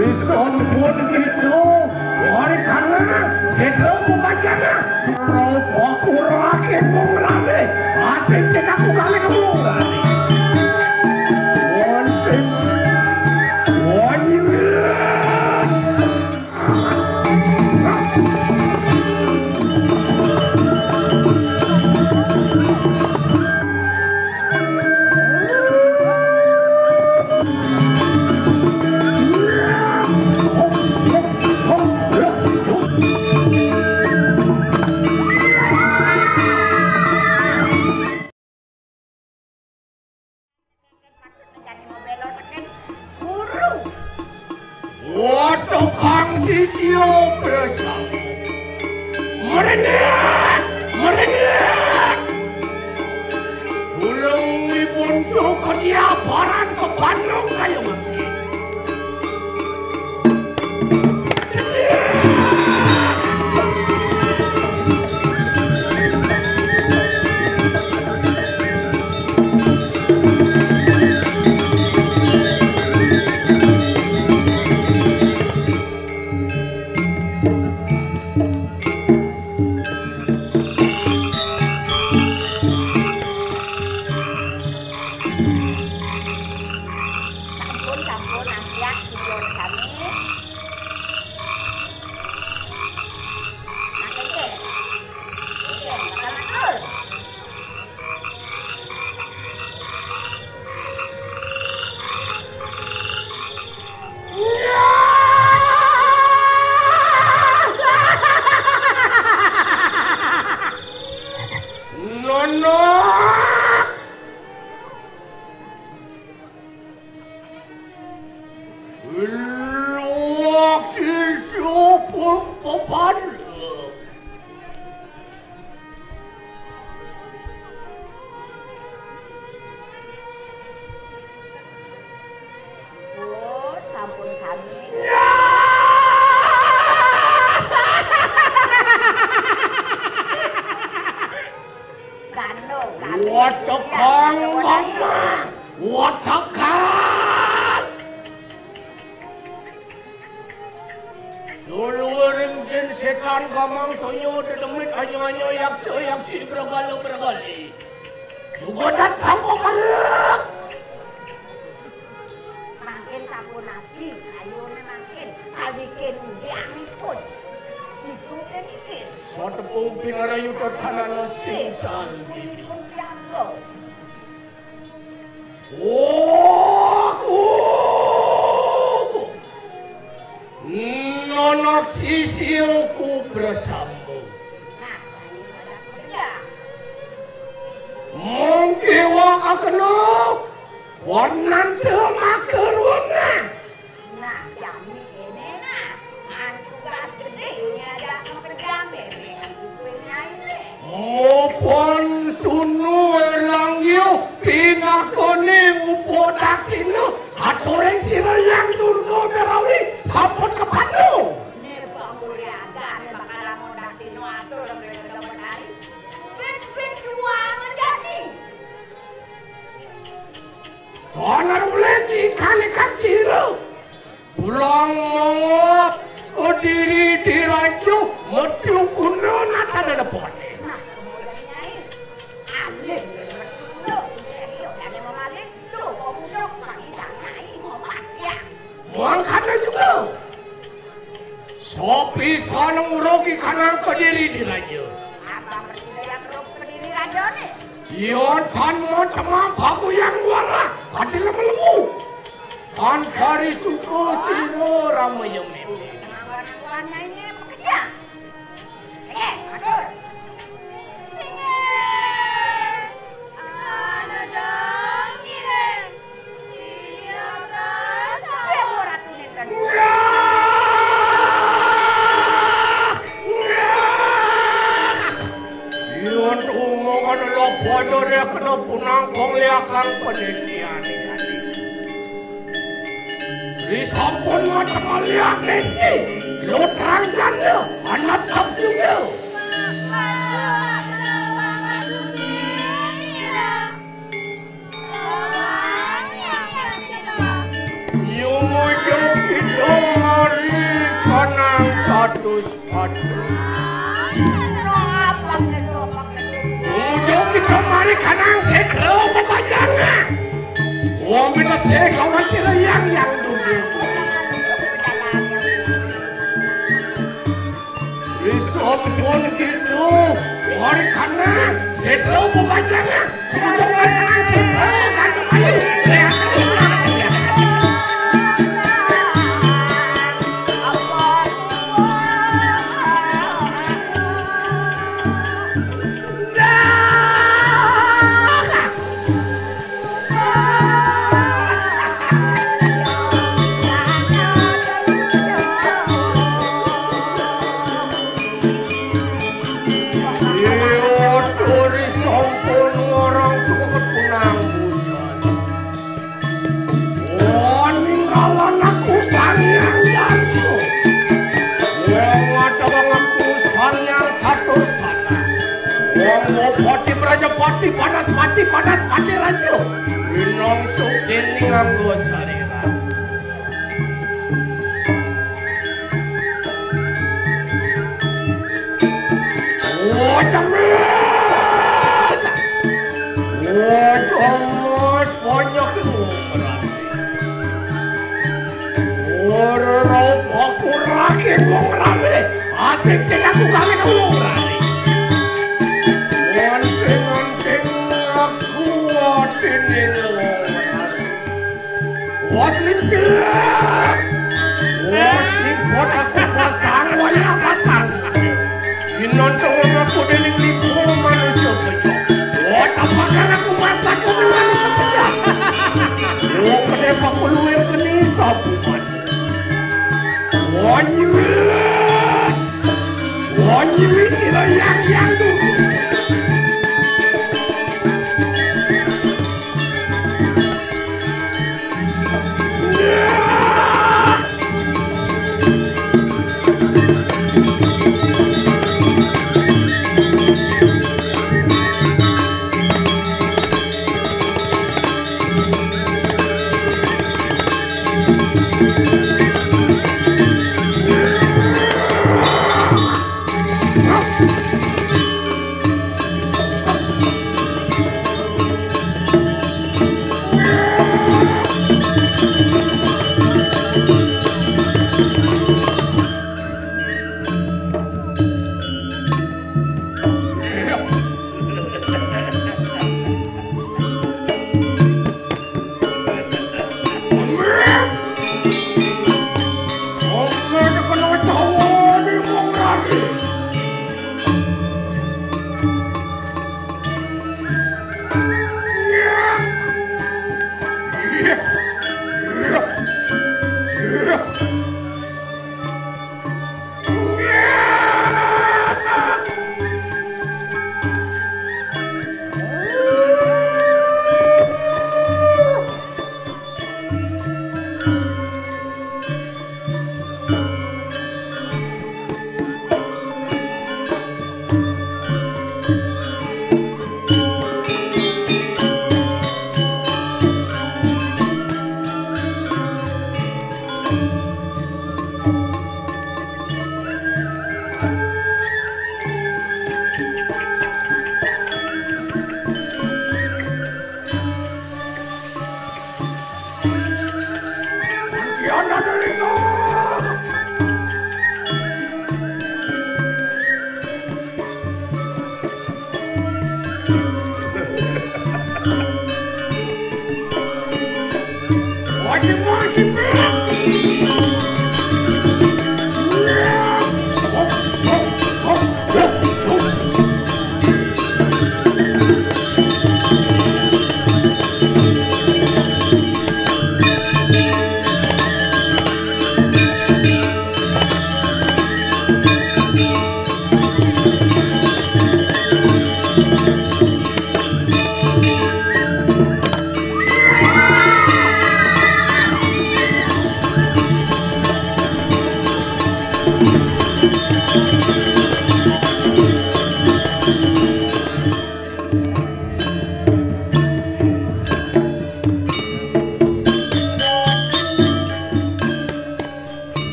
Risampun itu hari karena sedang membacanya aku rakyat mengrame asing sedaku kami kemungkinan wanting Kang sisio bersama merenyek ulung ibuntu kediabaran ke Bandung kayu mati setan gamang tonyo dedemit anyo-anyo yang si bergali juga datang balik makin sampun nabi ayo makin awikin diangkut itu kan suatu pungpin rayu tertanah singsan bibi Nonak sisilku bersambung. Mungkin waka kenal warnan temakeruna. Nah, jami ini nah, antugas gedenya datang kerjame. Mopon sunu elang yu pinakone upodak sinu hatoreng sinu yang durgo berawi sapot ke Bandung. Onar ulen ikan siru pulang mengop ke diri diracu metiu kuno nata ada pone nah kemudian alih muangkana juga sopi sana murogi kanan ke diri diracu apa yang ke diri raja nih Yon tan mo tamam bagu yang wara hati lemu tan dari suku sino ramai meme warnanya bekerja aduh singin ada dong kirim siap rasa Yon umongan lo bodoh dia kena punang kong liakan penelitian ini. Risampun mata maliak nesti, lo terang janda, anak tak juga. Yung mo yung kita. sepatu. Tujuh kita mari kanang sekro pembajangan. Wong kita sekro masih yang dulu. Risopun gitu, mari kanang sekro pembajangan. Tujuh mari kanang sekro kanang mari. Pati panas mati raja. Minong sup dinding nganggo sarira. Oh jamis. Oh jamis banyak ngomrani. Oh raup aku rakyat ngomrani. Asik sih aku kami ngomrani. Waslim pot aku pasang, waya pasang. Inonton aku deling lipu manusia bejo. Tapakan aku masak ke manusia bejo. Kenapa aku luar kini sabuan? Wanyi sila yang dulu.